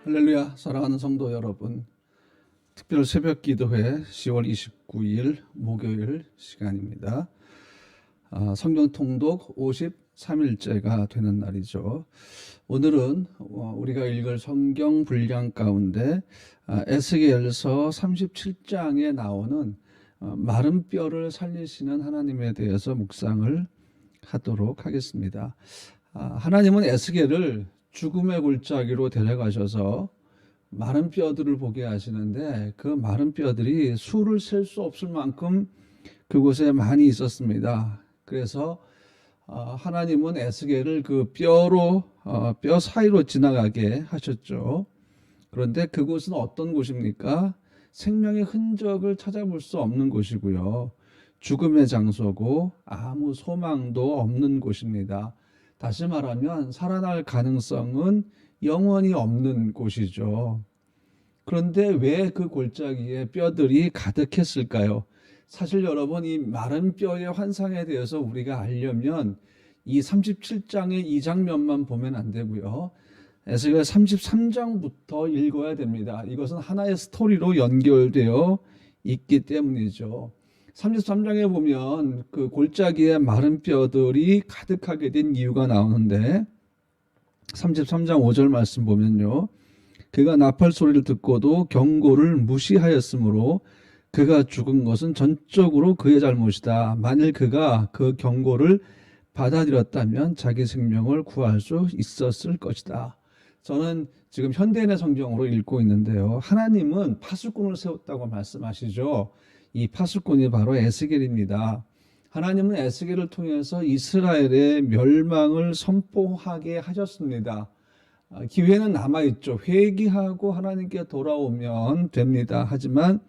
할렐루야, 사랑하는 성도 여러분. 특별 새벽 기도회 10월 29일 목요일 시간입니다. 성경 통독 53일째가 되는 날이죠. 오늘은 우리가 읽을 성경 분량 가운데 에스겔서 37장에 나오는 마른 뼈를 살리시는 하나님에 대해서 묵상을 하도록 하겠습니다. 하나님은 에스겔을 죽음의 골짜기로 데려가셔서 마른 뼈들을 보게 하시는데 그 마른 뼈들이 수를 셀 수 없을 만큼 그곳에 많이 있었습니다. 그래서 하나님은 에스겔을 그 뼈 사이로 지나가게 하셨죠. 그런데 그곳은 어떤 곳입니까? 생명의 흔적을 찾아볼 수 없는 곳이고요. 죽음의 장소고 아무 소망도 없는 곳입니다. 다시 말하면 살아날 가능성은 영원히 없는 곳이죠. 그런데 왜 그 골짜기에 뼈들이 가득했을까요? 사실 여러분, 이 마른 뼈의 환상에 대해서 우리가 알려면 이 37장의 이 장면만 보면 안 되고요. 에스겔 33장부터 읽어야 됩니다. 이것은 하나의 스토리로 연결되어 있기 때문이죠. 33장에 보면 그 골짜기에 마른 뼈들이 가득하게 된 이유가 나오는데 33장 5절 말씀 보면요. 그가 나팔 소리를 듣고도 경고를 무시하였으므로 그가 죽은 것은 전적으로 그의 잘못이다. 만일 그가 그 경고를 받아들였다면 자기 생명을 구할 수 있었을 것이다. 저는 지금 현대인의 성경으로 읽고 있는데요. 하나님은 파수꾼을 세웠다고 말씀하시죠. 이 파수꾼이 바로 에스겔입니다. 하나님은 에스겔을 통해서 이스라엘의 멸망을 선포하게 하셨습니다. 기회는 남아있죠. 회개하고 하나님께 돌아오면 됩니다. 하지만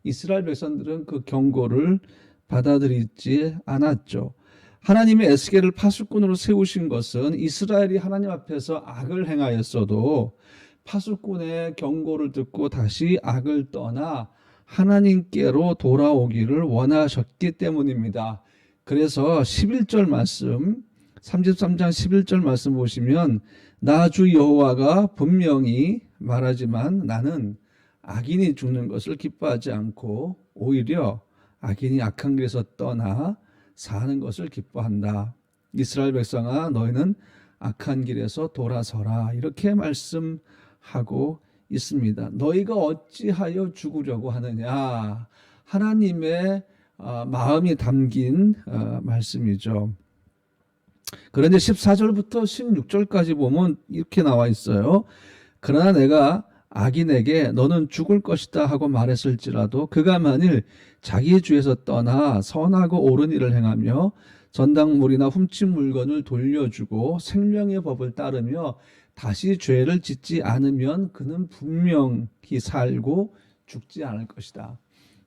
이스라엘 백성들은 그 경고를 받아들이지 않았죠. 하나님이 에스겔을 파수꾼으로 세우신 것은 이스라엘이 하나님 앞에서 악을 행하였어도 파수꾼의 경고를 듣고 다시 악을 떠나 하나님께로 돌아오기를 원하셨기 때문입니다. 그래서 11절 말씀, 33장 11절 말씀 보시면 나 주 여호와가 분명히 말하지만 나는 악인이 죽는 것을 기뻐하지 않고 오히려 악인이 악한 길에서 떠나 사는 것을 기뻐한다. 이스라엘 백성아, 너희는 악한 길에서 돌아서라. 이렇게 말씀하고 있습니다. 너희가 어찌하여 죽으려고 하느냐. 하나님의 마음이 담긴 말씀이죠. 그런데 14절부터 16절까지 보면 이렇게 나와 있어요. 그러나 내가 악인에게 너는 죽을 것이다 하고 말했을지라도 그가 만일 자기의 주에서 떠나 선하고 옳은 일을 행하며 전당물이나 훔친 물건을 돌려주고 생명의 법을 따르며 다시 죄를 짓지 않으면 그는 분명히 살고 죽지 않을 것이다.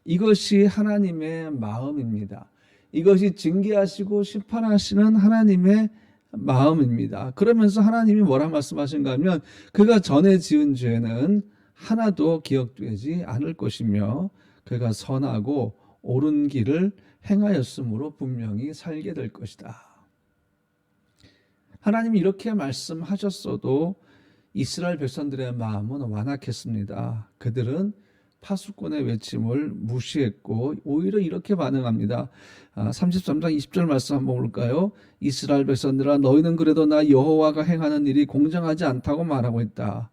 이것이 하나님의 마음입니다. 이것이 징계하시고 심판하시는 하나님의 마음입니다. 그러면서 하나님이 뭐라 말씀하신가 하면 그가 전에 지은 죄는 하나도 기억되지 않을 것이며 그가 선하고 옳은 길을 행하였으므로 분명히 살게 될 것이다. 하나님이 이렇게 말씀하셨어도 이스라엘 백성들의 마음은 완악했습니다. 그들은 파수꾼의 외침을 무시했고 오히려 이렇게 반응합니다. 33장 20절 말씀 한번 볼까요? 이스라엘 백성들아 너희는 그래도 나 여호와가 행하는 일이 공정하지 않다고 말하고 있다.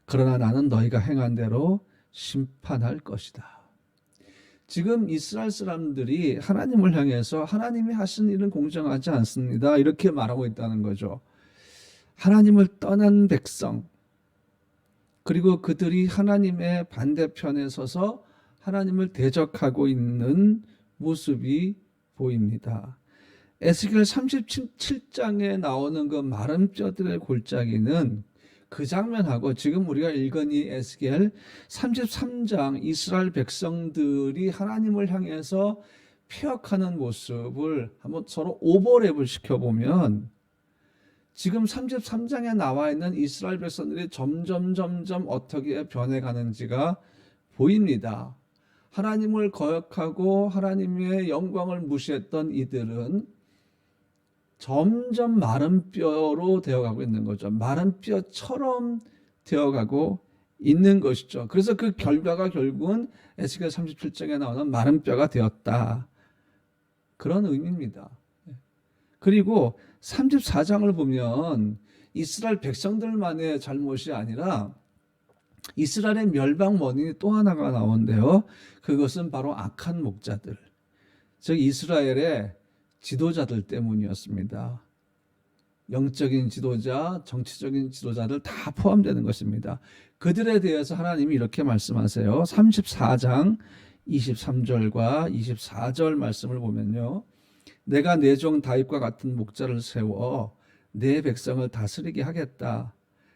그러나 나는 너희가 행한 대로 심판할 것이다. 지금 이스라엘 사람들이 하나님을 향해서 하나님이 하신 일은 공정하지 않습니다. 이렇게 말하고 있다는 거죠. 하나님을 떠난 백성, 그리고 그들이 하나님의 반대편에 서서 하나님을 대적하고 있는 모습이 보입니다. 에스겔 37장에 나오는 그 마른 뼈들의 골짜기는 그 장면하고 지금 우리가 읽은 이 에스겔 33장 이스라엘 백성들이 하나님을 향해서 폐역하는 모습을 한번 서로 오버랩을 시켜보면 지금 33장에 나와 있는 이스라엘 백성들이 점점 어떻게 변해가는지가 보입니다. 하나님을 거역하고 하나님의 영광을 무시했던 이들은 점점 마른 뼈로 되어가고 있는 거죠. 마른 뼈처럼 되어가고 있는 것이죠. 그래서 그 결과가 결국은 에스겔 37장에 나오는 마른 뼈가 되었다. 그런 의미입니다. 그리고 34장을 보면 이스라엘 백성들만의 잘못이 아니라 이스라엘의 멸망 원인이 또 하나가 나오는데요. 그것은 바로 악한 목자들, 즉 이스라엘의 지도자들 때문이었습니다. 영적인 지도자, 정치적인 지도자들 다 포함되는 것입니다. 그들에 대해서 하나님이 이렇게 말씀하세요. 34장 23절과 24절 말씀을 보면요. 내가 내 종 다윗과 같은 목자를 세워 내 백성을 다스리게 하겠다.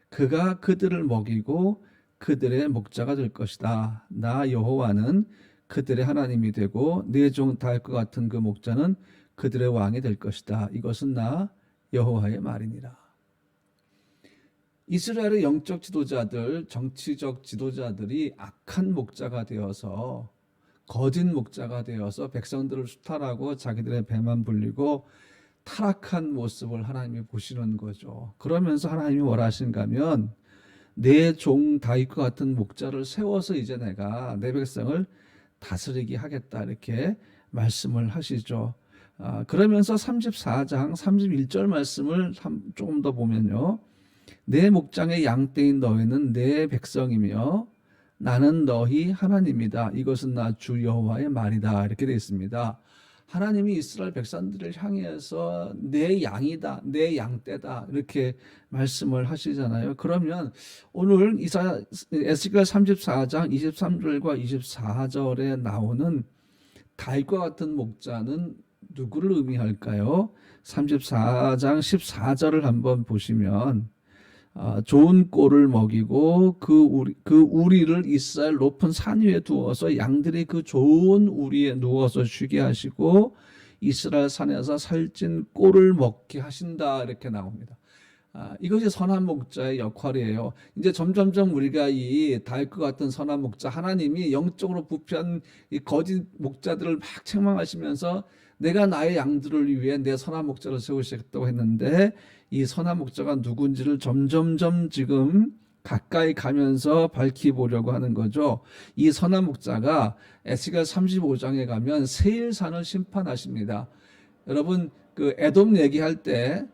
그가 그들을 먹이고 그들의 목자가 될 것이다. 나 여호와는 그들의 하나님이 되고 내 종 다윗과 같은 그 목자는 그들의 왕이 될 것이다. 이것은 나 여호와의 말이니라. 이스라엘의 영적 지도자들, 정치적 지도자들이 악한 목자가 되어서 거짓 목자가 되어서 백성들을 수탈하고 자기들의 배만 불리고 타락한 모습을 하나님이 보시는 거죠. 그러면서 하나님이 원하신가 하면 내 종 다윗과 같은 목자를 세워서 이제 내가 내 백성을 다스리게 하겠다 이렇게 말씀을 하시죠. 그러면서 34장 31절 말씀을 조금 더 보면요. 내 목장의 양떼인 너희는 내 백성이며 나는 너희 하나님이다. 이것은 나 주 여호와의 말이다. 이렇게 되어 있습니다. 하나님이 이스라엘 백성들을 향해서 내 양이다, 내 양떼다 이렇게 말씀을 하시잖아요. 그러면 오늘 에스겔 34장 23절과 24절에 나오는 다윗과 같은 목자는 누구를 의미할까요? 34장 14절을 한번 보시면 좋은 꼴을 먹이고 그 우리를 이스라엘 높은 산 위에 두어서 양들이 그 좋은 우리에 누워서 쉬게 하시고 이스라엘 산에서 살찐 꼴을 먹게 하신다 이렇게 나옵니다. 이것이 선한 목자의 역할이에요. 이제 점점점 우리가 이 다윗과 같은 선한 목자, 하나님이 영적으로 부패한 이 거짓 목자들을 막 책망하시면서 내가 나의 양들을 위해 내 선한 목자를 세우시겠다고 했는데 이 선한 목자가 누군지를 점점점 지금 가까이 가면서 밝히보려고 하는 거죠. 이 선한 목자가 에스겔 35장에 가면 세일산을 심판하십니다. 여러분 그 에돔 얘기할 때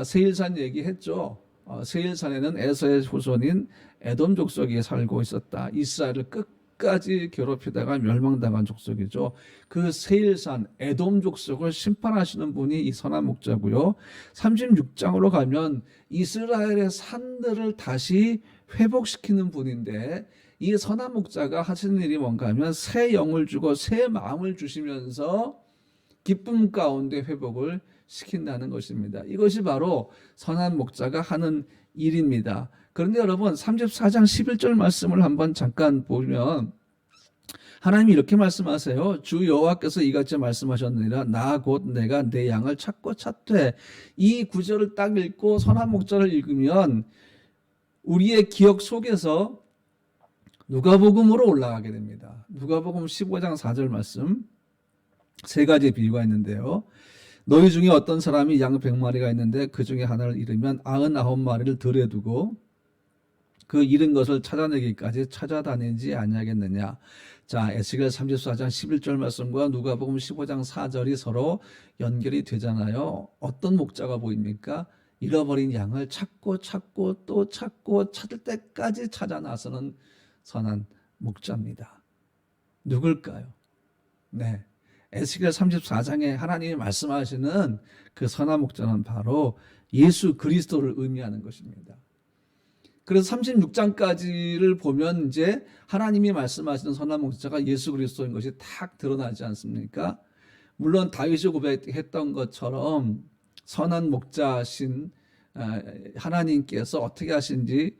세일산 얘기했죠. 세일산에는 에서의 후손인 에돔 족속이 살고 있었다. 이스라엘을 끝까지 괴롭히다가 멸망당한 족속이죠. 그 세일산 에돔 족속을 심판하시는 분이 이 선한 목자고요. 36장으로 가면 이스라엘의 산들을 다시 회복시키는 분인데 이 선한 목자가 하시는 일이 뭔가 하면 새 영을 주고 새 마음을 주시면서 기쁨 가운데 회복을 시킨다는 것입니다. 이것이 바로 선한 목자가 하는 일입니다. 그런데 여러분 34장 11절 말씀을 한번 잠깐 보면 하나님이 이렇게 말씀하세요. 주 여호와께서 이같이 말씀하셨느니라 나 곧 내가 내 양을 찾고 찾되. 이 구절을 딱 읽고 선한 목자를 읽으면 우리의 기억 속에서 누가복음으로 올라가게 됩니다. 누가복음 15장 4절 말씀 세 가지 비유가 있는데요. 너희 중에 어떤 사람이 양 100마리가 있는데 그 중에 하나를 잃으면 99마리를 들에 두고 그 잃은 것을 찾아내기까지 찾아다니지 아니하겠느냐. 자, 에스겔 34장 11절 말씀과 누가복음 15장 4절이 서로 연결이 되잖아요. 어떤 목자가 보입니까? 잃어버린 양을 찾고 찾고 또 찾고 찾을 때까지 찾아 나서는 선한 목자입니다. 누굴까요? 네. 에스겔 34장에 하나님이 말씀하시는 그 선한 목자는 바로 예수 그리스도를 의미하는 것입니다. 그래서 36장까지를 보면 이제 하나님이 말씀하시는 선한 목자가 예수 그리스도인 것이 탁 드러나지 않습니까? 물론 다윗이 고백했던 것처럼 선한 목자신 하나님께서 어떻게 하신지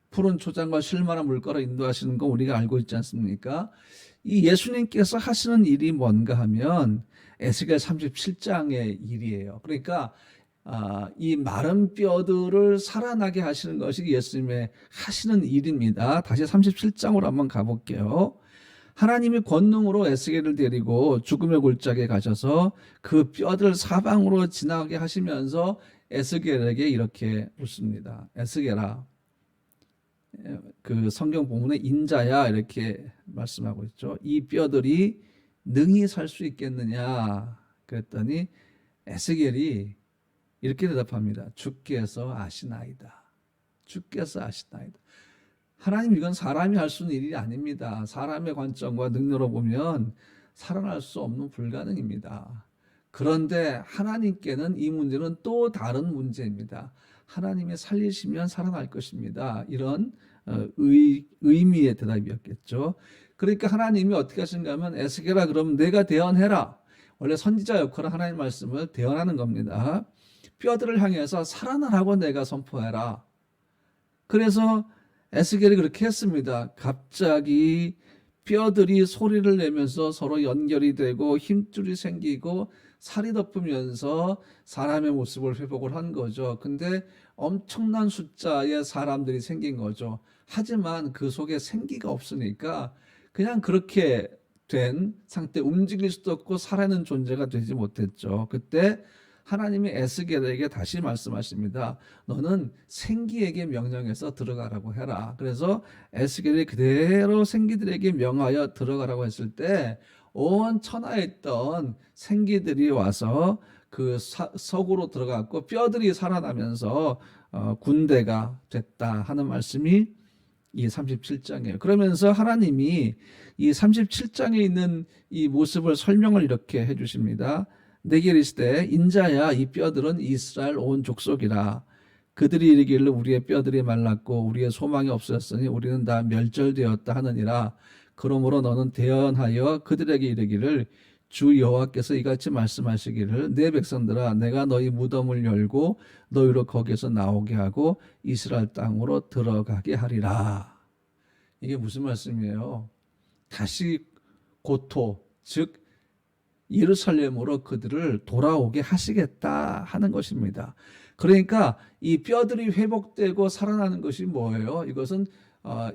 푸른 초장과 쉴만한 물가로 인도하시는 거 우리가 알고 있지 않습니까? 이 예수님께서 하시는 일이 뭔가 하면 에스겔 37장의 일이에요. 그러니까 이 마른 뼈들을 살아나게 하시는 것이 예수님의 하시는 일입니다. 다시 37장으로 한번 가볼게요. 하나님이 권능으로 에스겔을 데리고 죽음의 골짜기에 가셔서 그 뼈들 사방으로 지나게 하시면서 에스겔에게 이렇게 묻습니다. 에스겔아, 그 성경 본문의 인자야 이렇게 말씀하고 있죠. 이 뼈들이 능히 살 수 있겠느냐 그랬더니 에스겔이 이렇게 대답합니다. 주께서 아시나이다. 주께서 아시나이다. 하나님, 이건 사람이 할 수 있는 일이 아닙니다. 사람의 관점과 능력으로 보면 살아날 수 없는 불가능입니다. 그런데 하나님께는 이 문제는 또 다른 문제입니다. 하나님이 살리시면 살아날 것입니다. 이런 의미의 대답이었겠죠. 그러니까 하나님이 어떻게 하신가 하면 에스겔아, 그럼 내가 대언해라. 원래 선지자 역할은 하나님 말씀을 대언하는 겁니다. 뼈들을 향해서 살아나라고 내가 선포해라. 그래서 에스겔이 그렇게 했습니다. 갑자기 뼈들이 소리를 내면서 서로 연결이 되고 힘줄이 생기고 살이 덮으면서 사람의 모습을 회복을 한 거죠. 근데 엄청난 숫자의 사람들이 생긴 거죠. 하지만 그 속에 생기가 없으니까 그냥 그렇게 된 상태, 움직일 수도 없고 살아있는 존재가 되지 못했죠. 그때 하나님이 에스겔에게 다시 말씀하십니다. 너는 생기에게 명령해서 들어가라고 해라. 그래서 에스겔이 그대로 생기들에게 명하여 들어가라고 했을 때 온 천하에 있던 생기들이 와서 그 석으로 들어갔고 뼈들이 살아나면서 군대가 됐다 하는 말씀이 이 37장이에요. 그러면서 하나님이 이 37장에 있는 이 모습을 설명을 이렇게 해주십니다. 내게 이르시되 인자야, 이 뼈들은 이스라엘 온 족속이라. 그들이 이르기를 우리의 뼈들이 말랐고 우리의 소망이 없어졌으니 우리는 다 멸절되었다 하느니라. 그러므로 너는 대언하여 그들에게 이르기를 주 여호와께서 이같이 말씀하시기를 내 백성들아, 내가 너희 무덤을 열고 너희로 거기에서 나오게 하고 이스라엘 땅으로 들어가게 하리라. 이게 무슨 말씀이에요? 다시 고토, 즉 예루살렘으로 그들을 돌아오게 하시겠다 하는 것입니다. 그러니까 이 뼈들이 회복되고 살아나는 것이 뭐예요? 이것은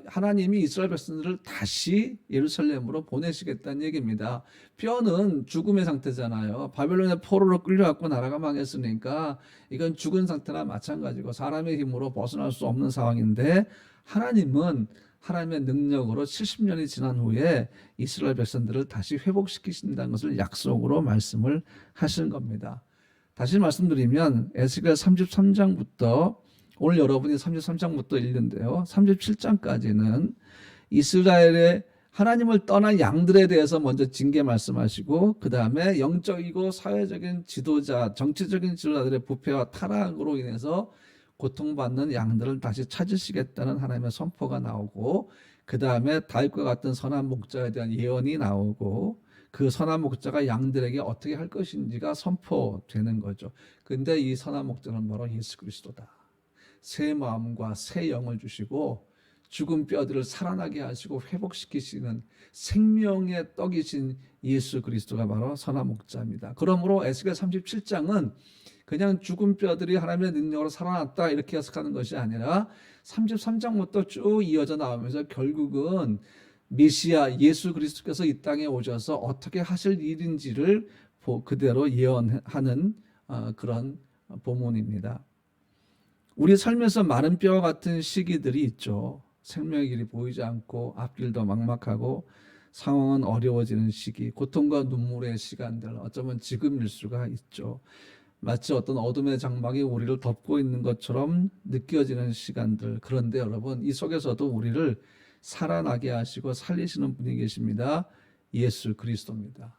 하나님이 이스라엘 백성들을 다시 예루살렘으로 보내시겠다는 얘기입니다. 뼈는 죽음의 상태잖아요. 바벨론의 포로로 끌려갖고 나라가 망했으니까 이건 죽은 상태나 마찬가지고 사람의 힘으로 벗어날 수 없는 상황인데, 하나님은 하나님의 능력으로 70년이 지난 후에 이스라엘 백성들을 다시 회복시키신다는 것을 약속으로 말씀을 하신 겁니다. 다시 말씀드리면 에스겔 33장부터 오늘 여러분이 33장부터 읽는데요, 37장까지는 이스라엘의 하나님을 떠난 양들에 대해서 먼저 징계 말씀하시고, 그 다음에 영적이고 사회적인 지도자, 정치적인 지도자들의 부패와 타락으로 인해서 고통받는 양들을 다시 찾으시겠다는 하나님의 선포가 나오고, 그 다음에 다윗과 같은 선한 목자에 대한 예언이 나오고, 그 선한 목자가 양들에게 어떻게 할 것인지가 선포되는 거죠. 근데 이 선한 목자는 바로 예수 그리스도다. 새 마음과 새 영을 주시고 죽은 뼈들을 살아나게 하시고 회복시키시는 생명의 떡이신 예수 그리스도가 바로 선한 목자입니다. 그러므로 에스겔 37장은 그냥 죽은 뼈들이 하나님의 능력으로 살아났다 이렇게 해석하는 것이 아니라 33장부터 쭉 이어져 나오면서 결국은 메시아 예수 그리스도께서 이 땅에 오셔서 어떻게 하실 일인지를 그대로 예언하는 그런 본문입니다. 우리 삶에서 마른 뼈와 같은 시기들이 있죠. 생명의 길이 보이지 않고 앞길도 막막하고 상황은 어려워지는 시기, 고통과 눈물의 시간들, 어쩌면 지금일 수가 있죠. 마치 어떤 어둠의 장막이 우리를 덮고 있는 것처럼 느껴지는 시간들. 그런데 여러분, 이 속에서도 우리를 살아나게 하시고 살리시는 분이 계십니다. 예수 그리스도입니다.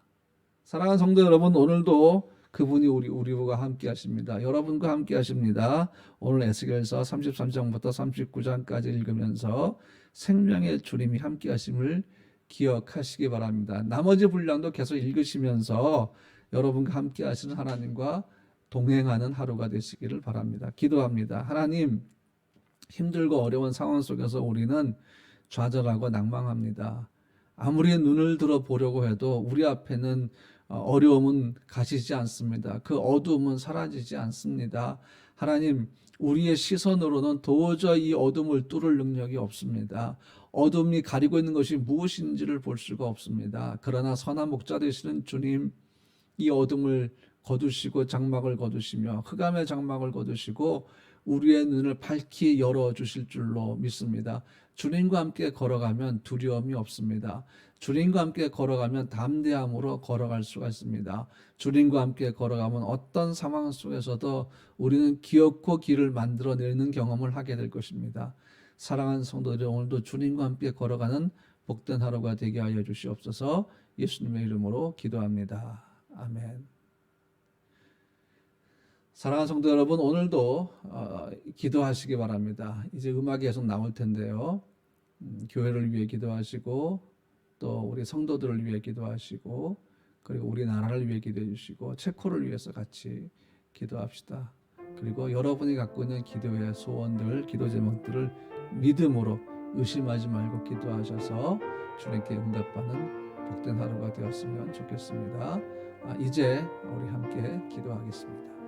사랑하는 성도 여러분, 오늘도 그분이 우리와 함께 하십니다. 여러분과 함께 하십니다. 오늘 에스겔서 33장부터 39장까지 읽으면서 생명의 주님이 함께 하심을 기억하시기 바랍니다. 나머지 분량도 계속 읽으시면서 여러분과 함께 하시는 하나님과 동행하는 하루가 되시기를 바랍니다. 기도합니다. 하나님, 힘들고 어려운 상황 속에서 우리는 좌절하고 낭망합니다. 아무리 눈을 들어 보려고 해도 우리 앞에는 어려움은 가시지 않습니다. 그 어두움은 사라지지 않습니다. 하나님, 우리의 시선으로는 도저히 이 어둠을 뚫을 능력이 없습니다. 어둠이 가리고 있는 것이 무엇인지를 볼 수가 없습니다. 그러나 선한 목자 되시는 주님, 이 어둠을 거두시고 장막을 거두시며 흑암의 장막을 거두시고 우리의 눈을 밝히 열어주실 줄로 믿습니다. 주님과 함께 걸어가면 두려움이 없습니다. 주님과 함께 걸어가면 담대함으로 걸어갈 수가 있습니다. 주님과 함께 걸어가면 어떤 상황 속에서도 우리는 기어코 길을 만들어내는 경험을 하게 될 것입니다. 사랑하는 성도들, 오늘도 주님과 함께 걸어가는 복된 하루가 되게 하여 주시옵소서. 예수님의 이름으로 기도합니다. 아멘. 사랑하는 성도 여러분, 오늘도 기도하시기 바랍니다. 이제 음악이 계속 나올 텐데요. 교회를 위해 기도하시고 또 우리 성도들을 위해 기도하시고 그리고 우리나라를 위해 기도해 주시고 체코를 위해서 같이 기도합시다. 그리고 여러분이 갖고 있는 기도의 소원들, 기도 제목들을 믿음으로 의심하지 말고 기도하셔서 주님께 응답받는 복된 하루가 되었으면 좋겠습니다. 이제 우리 함께 기도하겠습니다.